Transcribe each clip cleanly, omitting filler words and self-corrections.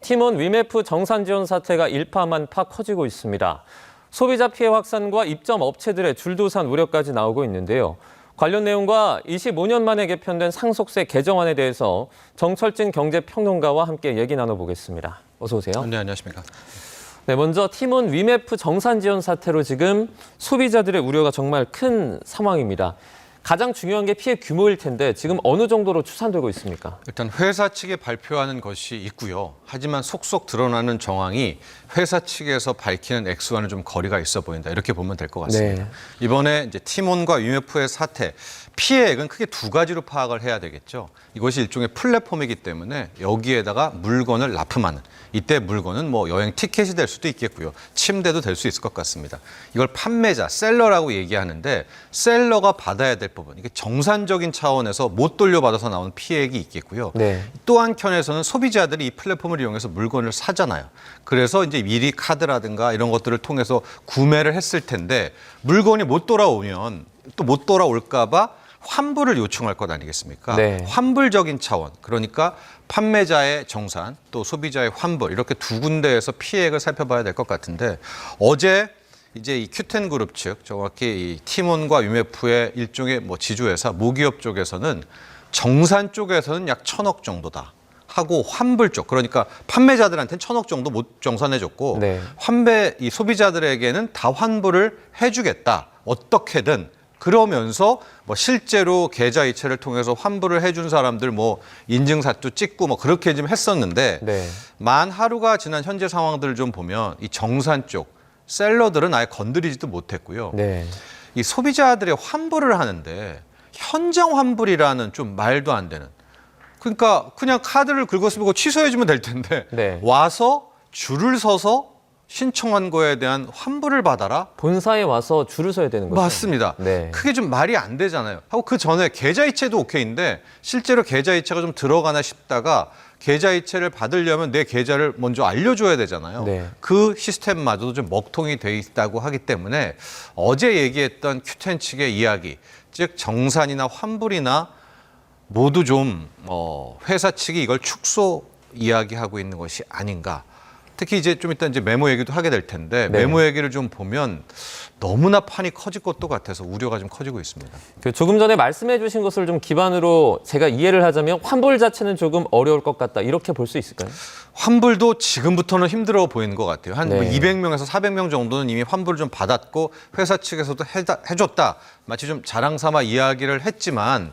티몬 위메프 정산 지원 사태가 일파만파 커지고 있습니다. 소비자 피해 확산과 입점 업체들의 줄도산 우려까지 나오고 있는데요. 관련 내용과 25년 만에 개편된 상속세 개정안에 대해서 정철진 경제평론가와 함께 얘기 나눠보겠습니다. 어서 오세요. 네, 안녕하십니까. 네, 먼저 티몬 위메프 정산 지원 사태로 지금 소비자들의 우려가 정말 큰 상황입니다. 가장 중요한 게 피해 규모일 텐데 지금 어느 정도로 추산되고 있습니까? 일단 회사 측에 발표하는 것이 있고요. 하지만 속속 드러나는 정황이 회사 측에서 밝히는 액수와는 좀 거리가 있어 보인다. 이렇게 보면 될 것 같습니다. 네. 이번에 이제 티몬과 위메프의 사태, 피해액은 크게 두 가지로 파악을 해야 되겠죠. 이것이 일종의 플랫폼이기 때문에 여기에다가 물건을 납품하는, 이때 물건은 뭐 여행 티켓이 될 수도 있겠고요. 침대도 될 수 있을 것 같습니다. 이걸 판매자, 셀러라고 얘기하는데 셀러가 받아야 될 부분, 이게 정산적인 차원에서 못 돌려받아서 나오는 피해액이 있겠고요. 네. 또 한켠에서는 소비자들이 이 플랫폼을 이용해서 물건을 사잖아요. 그래서 이제 미리 카드라든가 이런 것들을 통해서 구매를 했을 텐데 물건이 못 돌아오면 또 못 돌아올까 봐 환불을 요청할 것 아니겠습니까? 네. 환불적인 차원, 그러니까 판매자의 정산, 또 소비자의 환불, 이렇게 두 군데에서 피해액을 살펴봐야 될 것 같은데 어제 이제 이 큐텐그룹 측, 정확히 이 티몬과 위메프의 일종의 뭐 지주회사, 모기업 쪽에서는 정산 쪽에서는 약 1,000억 정도다 하고 환불 쪽, 그러니까 판매자들한테는 1,000억 정도 못 정산해줬고 네. 이 소비자들에게는 다 환불을 해주겠다, 어떻게든. 그러면서 뭐 실제로 계좌이체를 통해서 환불을 해준 사람들 뭐 인증샷도 찍고 뭐 그렇게 좀 했었는데 네. 만 하루가 지난 현재 상황들을 좀 보면 이 정산 쪽 셀러들은 아예 건드리지도 못했고요. 네. 이 소비자들의 환불을 하는데 현장 환불이라는 좀 말도 안 되는, 그러니까 그냥 카드를 긁어쓰고 취소해주면 될 텐데 네. 와서 줄을 서서 신청한 거에 대한 환불을 받아라? 본사에 와서 줄을 서야 되는 거죠? 맞습니다. 네. 그게 좀 말이 안 되잖아요. 하고 그 전에 계좌이체도 오케이인데 실제로 계좌이체가 좀 들어가나 싶다가 계좌이체를 받으려면 내 계좌를 먼저 알려줘야 되잖아요. 네. 그 시스템마저도 좀 먹통이 돼 있다고 하기 때문에 어제 얘기했던 큐텐 측의 이야기, 즉 정산이나 환불이나 모두 좀 회사 측이 이걸 축소 이야기하고 있는 것이 아닌가. 특히 이제 좀 이따 이제 메모 얘기도 하게 될 텐데 네. 메모 얘기를 좀 보면 너무나 판이 커질 것도 같아서 우려가 좀 커지고 있습니다. 조금 전에 말씀해 주신 것을 좀 기반으로 제가 이해를 하자면 환불 자체는 조금 어려울 것 같다. 이렇게 볼 수 있을까요? 환불도 지금부터는 힘들어 보이는 것 같아요. 한 네. 200명에서 400명 정도는 이미 환불을 좀 받았고 회사 측에서도 해줬다. 마치 좀 자랑 삼아 이야기를 했지만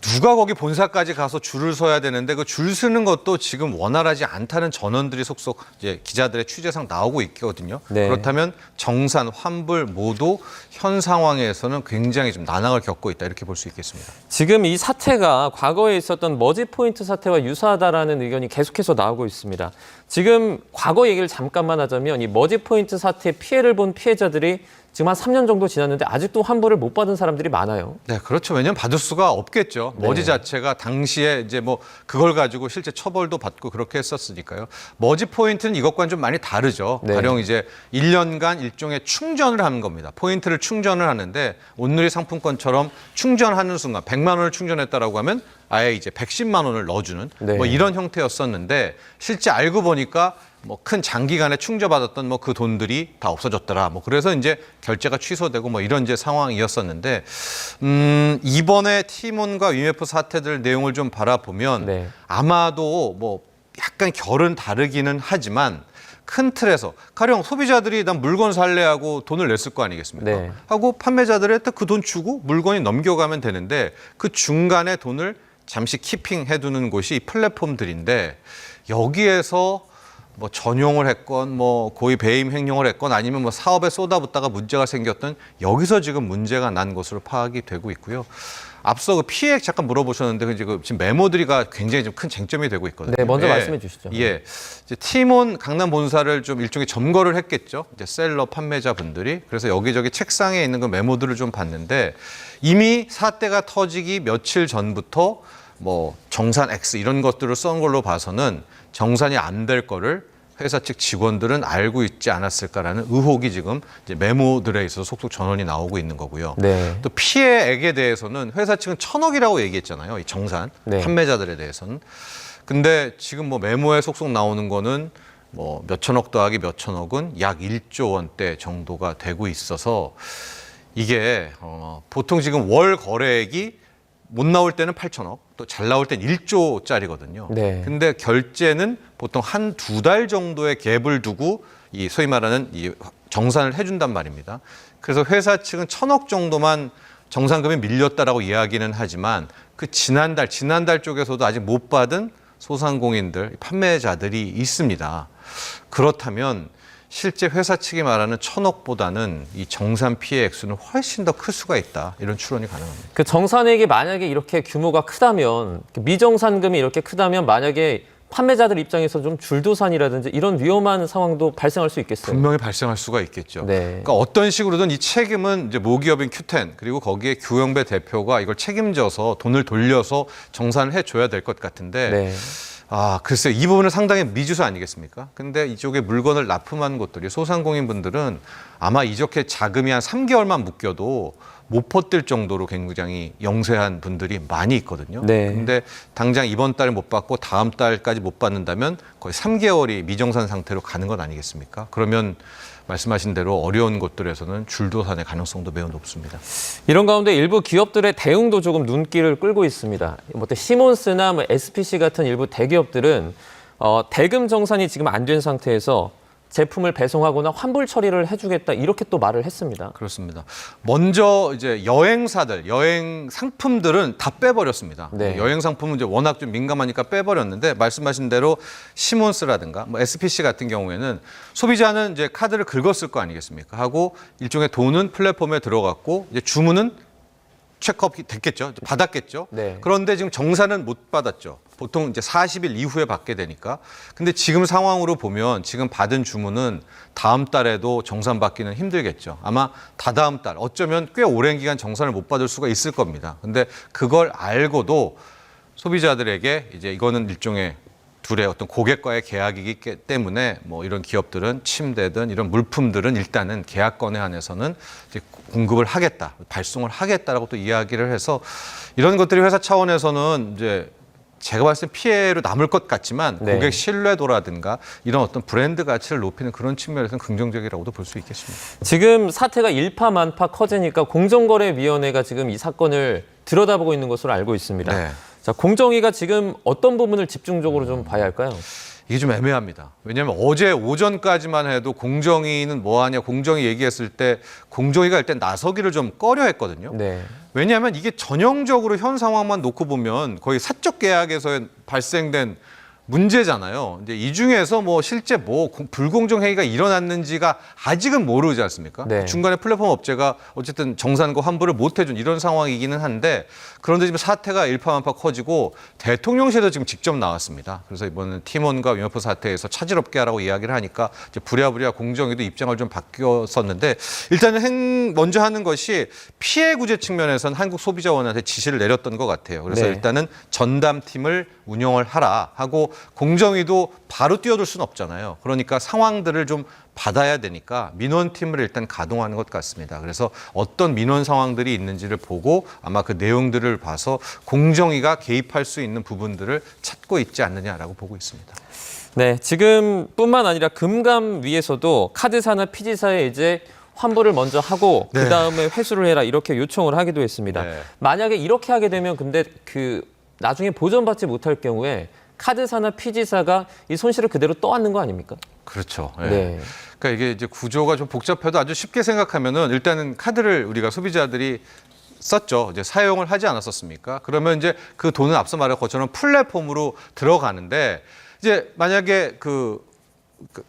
누가 거기 본사까지 가서 줄을 서야 되는데 그 줄 서는 것도 지금 원활하지 않다는 전원들이 속속 이제 기자들의 취재상 나오고 있거든요. 네. 그렇다면 정산, 환불 모두 현 상황에서는 굉장히 좀 난항을 겪고 있다, 이렇게 볼 수 있겠습니다. 지금 이 사태가 과거에 있었던 머지포인트 사태와 유사하다라는 의견이 계속해서 나오고 있습니다. 지금 과거 얘기를 잠깐만 하자면 이 머지포인트 사태 피해를 본 피해자들이 지금 한 3년 정도 지났는데 아직도 환불을 못 받은 사람들이 많아요. 네, 그렇죠. 왜냐하면 받을 수가 없겠죠. 네. 머지 자체가 당시에 이제 뭐 그걸 가지고 실제 처벌도 받고 그렇게 했었으니까요. 머지 포인트는 이것과는 좀 많이 다르죠. 네. 가령 이제 1년간 일종의 충전을 하는 겁니다. 포인트를 충전을 하는데 온누리 상품권처럼 충전하는 순간 100만 원을 충전했다라고 하면 아예 이제 110만 원을 넣어주는 네. 뭐 이런 형태였었는데 실제 알고 보니까 뭐 큰 장기간에 충전받았던 뭐 그 돈들이 다 없어졌더라. 뭐 그래서 이제 결제가 취소되고 뭐 이런 이제 상황이었었는데 이번에 티몬과 위메프 사태들 내용을 좀 바라보면 네. 아마도 뭐 약간 결은 다르기는 하지만 큰 틀에서 가령 소비자들이 난 물건 살래 하고 돈을 냈을 거 아니겠습니까? 네. 하고 판매자들한테 그 돈 주고 물건이 넘겨가면 되는데 그 중간에 돈을 잠시 키핑해두는 곳이 이 플랫폼들인데 여기에서 뭐 전용을 했건 뭐 고의 배임 행령을 했건 아니면 뭐 사업에 쏟아붓다가 문제가 생겼던 여기서 지금 문제가 난 것으로 파악이 되고 있고요. 앞서 그 피해액 잠깐 물어보셨는데 지금 메모들이가 굉장히 좀 큰 쟁점이 되고 있거든요. 네, 먼저 말씀해 주시죠. 예, 이제 티몬 강남 본사를 좀 일종의 점거를 했겠죠. 이제 셀러 판매자분들이. 그래서 여기저기 책상에 있는 그 메모들을 좀 봤는데 이미 사태가 터지기 며칠 전부터 뭐 정산 X 이런 것들을 쓴 걸로 봐서는 정산이 안 될 거를 회사 측 직원들은 알고 있지 않았을까라는 의혹이 지금 이제 메모들에 있어서 속속 전원이 나오고 있는 거고요. 네. 또 피해액에 대해서는 회사 측은 1,000억이라고 얘기했잖아요. 이 정산 네. 판매자들에 대해서는. 근데 지금 뭐 메모에 속속 나오는 거는 뭐 몇천억 더하기 몇천억은 약 1조 원대 정도가 되고 있어서 이게 보통 지금 월 거래액이 못 나올 때는 8천억, 또 잘 나올 때는 1조짜리거든요. 네. 근데 결제는 보통 한 두 달 정도의 갭을 두고 이 소위 말하는 이 정산을 해준단 말입니다. 그래서 회사 측은 1,000억 정도만 정산금이 밀렸다라고 이야기는 하지만 그 지난달 쪽에서도 아직 못 받은 소상공인들, 판매자들이 있습니다. 그렇다면 실제 회사 측이 말하는 1,000억보다는 이 정산 피해 액수는 훨씬 더 클 수가 있다. 이런 추론이 가능합니다. 그 정산액이 만약에 이렇게 규모가 크다면, 미정산금이 이렇게 크다면 만약에 판매자들 입장에서 좀 줄도산이라든지 이런 위험한 상황도 발생할 수 있겠어요. 분명히 발생할 수가 있겠죠. 네. 그러니까 어떤 식으로든 이 책임은 이제 모기업인 Q10 그리고 거기에 규영배 대표가 이걸 책임져서 돈을 돌려서 정산을 해줘야 될 것 같은데 네. 글쎄요. 이 부분은 상당히 미지수 아니겠습니까? 근데 이쪽에 물건을 납품한 곳들이 소상공인분들은 아마 이렇게 자금이 한 3개월만 묶여도 못 버틸 정도로 굉장히 영세한 분들이 많이 있거든요. 네. 근데 당장 이번 달 못 받고 다음 달까지 못 받는다면 거의 3개월이 미정산 상태로 가는 것 아니겠습니까? 그러면 말씀하신 대로 어려운 곳들에서는 줄도산의 가능성도 매우 높습니다. 이런 가운데 일부 기업들의 대응도 조금 눈길을 끌고 있습니다. 시몬스나 SPC 같은 일부 대기업들은 대금 정산이 지금 안 된 상태에서 제품을 배송하거나 환불 처리를 해주겠다 이렇게 또 말을 했습니다. 그렇습니다. 먼저 이제 여행사들, 여행 상품들은 다 빼버렸습니다. 네. 여행 상품은 이제 워낙 좀 민감하니까 빼버렸는데 말씀하신 대로 시몬스라든가 SPC 같은 경우에는 소비자는 이제 카드를 긁었을 거 아니겠습니까? 하고 일종의 돈은 플랫폼에 들어갔고 이제 주문은 체크업이 됐겠죠. 받았겠죠. 네. 그런데 지금 정산은 못 받았죠. 보통 이제 40일 이후에 받게 되니까. 근데 지금 상황으로 보면 지금 받은 주문은 다음 달에도 정산 받기는 힘들겠죠. 아마 다다음 달, 어쩌면 꽤 오랜 기간 정산을 못 받을 수가 있을 겁니다. 근데 그걸 알고도 소비자들에게 이제 이거는 일종의 둘의 어떤 고객과의 계약이기 때문에 뭐 이런 기업들은 침대든 이런 물품들은 일단은 계약권에 한해서는 이제 공급을 하겠다, 발송을 하겠다라고 또 이야기를 해서 이런 것들이 회사 차원에서는 이제 제가 봤을 때 피해로 남을 것 같지만 네. 고객 신뢰도라든가 이런 어떤 브랜드 가치를 높이는 그런 측면에서는 긍정적이라고도 볼 수 있겠습니다. 지금 사태가 일파만파 커지니까 공정거래위원회가 지금 이 사건을 들여다보고 있는 것으로 알고 있습니다. 네. 자, 공정위가 지금 어떤 부분을 집중적으로 좀 봐야 할까요? 이게 좀 애매합니다. 왜냐하면 어제 오전까지만 해도 공정위는 뭐하냐, 공정위 얘기했을 때 공정위가 일단 나서기를 좀 꺼려 했거든요. 네. 왜냐하면 이게 전형적으로 현 상황만 놓고 보면 거의 사적 계약에서 발생된 문제잖아요. 이제 이 중에서 뭐 실제 뭐 불공정 행위가 일어났는지가 아직은 모르지 않습니까? 네. 중간에 플랫폼 업체가 어쨌든 정산과 환불을 못 해준 이런 상황이기는 한데 그런데 지금 사태가 일파만파 커지고 대통령실도 지금 직접 나왔습니다. 그래서 이번엔 팀원과 위메프 사태에서 차질없게 하라고 이야기를 하니까 이제 부랴부랴 공정위도 입장을 좀 바뀌었었는데 일단은 먼저 하는 것이 피해 구제 측면에서는 한국소비자원한테 지시를 내렸던 것 같아요. 그래서 네. 일단은 전담팀을 운영을 하라 하고 공정위도 바로 뛰어들 수는 없잖아요. 그러니까 상황들을 좀 받아야 되니까 민원팀을 일단 가동하는 것 같습니다. 그래서 어떤 민원 상황들이 있는지를 보고 아마 그 내용들을 봐서 공정위가 개입할 수 있는 부분들을 찾고 있지 않느냐라고 보고 있습니다. 네, 지금뿐만 아니라 금감위에서도 카드사나 피지사에 이제 환불을 먼저 하고 네. 그다음에 회수를 해라 이렇게 요청을 하기도 했습니다. 네. 만약에 이렇게 하게 되면 근데 나중에 보전받지 못할 경우에 카드사나 피지사가 이 손실을 그대로 떠안는 거 아닙니까? 그렇죠. 예. 네. 그러니까 이게 이제 구조가 좀 복잡해도 아주 쉽게 생각하면은 일단은 카드를 우리가 소비자들이 썼죠. 이제 사용을 하지 않았었습니까? 그러면 이제 그 돈은 앞서 말한 것처럼 플랫폼으로 들어가는데 이제 만약에 그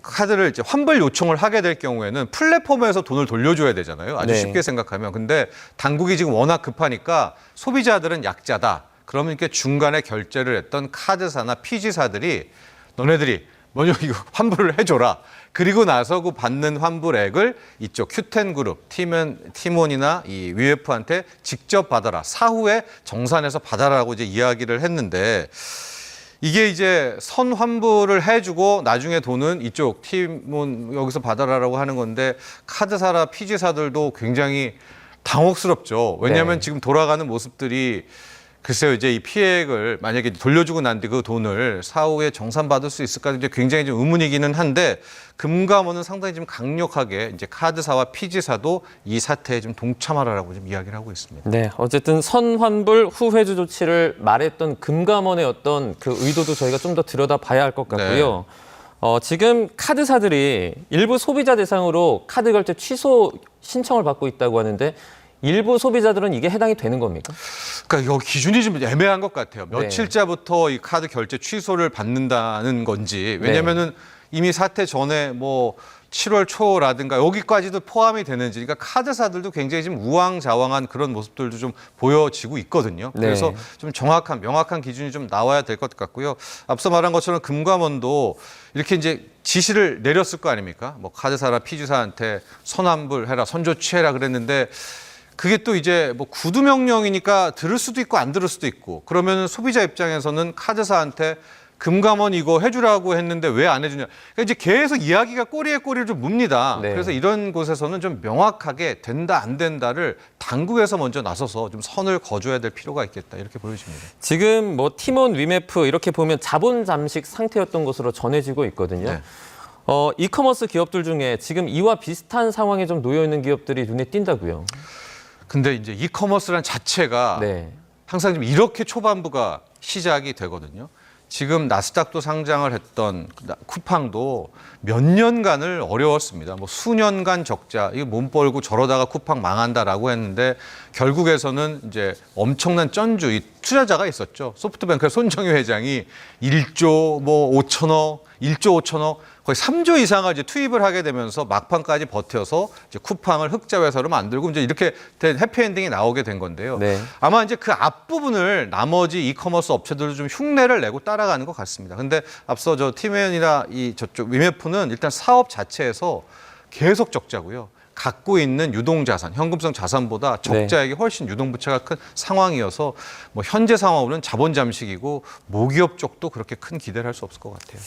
카드를 이제 환불 요청을 하게 될 경우에는 플랫폼에서 돈을 돌려줘야 되잖아요. 아주 네. 쉽게 생각하면. 근데 당국이 지금 워낙 급하니까 소비자들은 약자다. 그러면 이렇게 중간에 결제를 했던 카드사나 피지사들이 너네들이 먼저 이거 환불을 해줘라. 그리고 나서 그 받는 환불액을 이쪽 Q10 그룹, 팀원이나 이 위에프한테 직접 받아라. 사후에 정산해서 받아라라고 이제 이야기를 했는데 이게 이제 선 환불을 해주고 나중에 돈은 이쪽 팀원 여기서 받아라라고 하는 건데 카드사나 피지사들도 굉장히 당혹스럽죠. 왜냐하면 네. 지금 돌아가는 모습들이 글쎄요, 이제 이 피해액을 만약에 돌려주고 난 뒤 그 돈을 사후에 정산받을 수 있을까 이제 굉장히 좀 의문이기는 한데 금감원은 상당히 좀 강력하게 이제 카드사와 피지사도 이 사태에 좀 동참하라고 좀 이야기를 하고 있습니다. 네, 어쨌든 선환불 후회주 조치를 말했던 금감원의 어떤 그 의도도 저희가 좀 더 들여다봐야 할 것 같고요. 지금 카드사들이 일부 소비자 대상으로 카드 결제 취소 신청을 받고 있다고 하는데 일부 소비자들은 이게 해당이 되는 겁니까? 그러니까 여기 기준이 좀 애매한 것 같아요. 네. 며칠자부터 이 카드 결제 취소를 받는다는 건지. 왜냐면은 이미 사태 전에 뭐 7월 초라든가 여기까지도 포함이 되는지. 그러니까 카드사들도 굉장히 좀 우왕좌왕한 그런 모습들도 좀 보여지고 있거든요. 그래서 네. 좀 명확한 기준이 좀 나와야 될 것 같고요. 앞서 말한 것처럼 금감원도 이렇게 이제 지시를 내렸을 거 아닙니까? 뭐 카드사나 피지사한테 선환불해라, 선조치해라 그랬는데 그게 또 이제 뭐 구두 명령이니까 들을 수도 있고 안 들을 수도 있고 그러면 소비자 입장에서는 카드사한테 금감원 이거 해주라고 했는데 왜 안 해주냐. 그러니까 이제 계속 이야기가 꼬리에 꼬리를 좀 묻니다. 네. 그래서 이런 곳에서는 좀 명확하게 된다 안 된다를 당국에서 먼저 나서서 좀 선을 거줘야 될 필요가 있겠다 이렇게 보여집니다. 지금 뭐 티몬, 위메프 이렇게 보면 자본 잠식 상태였던 것으로 전해지고 있거든요. 네. 이커머스 기업들 중에 지금 이와 비슷한 상황에 좀 놓여 있는 기업들이 눈에 띈다고요. 근데 이제 이커머스란 자체가 네. 항상 좀 이렇게 초반부가 시작이 되거든요. 지금 나스닥도 상장을 했던 쿠팡도 몇 년간을 어려웠습니다. 뭐 수년간 적자, 이거 몸 벌고 저러다가 쿠팡 망한다라고 했는데 결국에서는 이제 엄청난 쩐주, 이 투자자가 있었죠. 소프트뱅크 손정유 회장이 1조 뭐 5천억, 1조 5천억 거의 3조 이상을 이제 투입을 하게 되면서 막판까지 버텨서 이제 쿠팡을 흑자 회사로 만들고 이제 이렇게 된 해피엔딩이 나오게 된 건데요. 네. 아마 이제 그 앞부분을 나머지 이커머스 업체들도 좀 흉내를 내고 따라가는 것 같습니다. 근데 앞서 저 티맨이나 이 저쪽 위메프는 일단 사업 자체에서 계속 적자고요. 갖고 있는 유동자산, 현금성 자산보다 적자액이 훨씬 유동부채가 큰 상황이어서 뭐 현재 상황으로는 자본 잠식이고 모기업 쪽도 그렇게 큰 기대를 할 수 없을 것 같아요.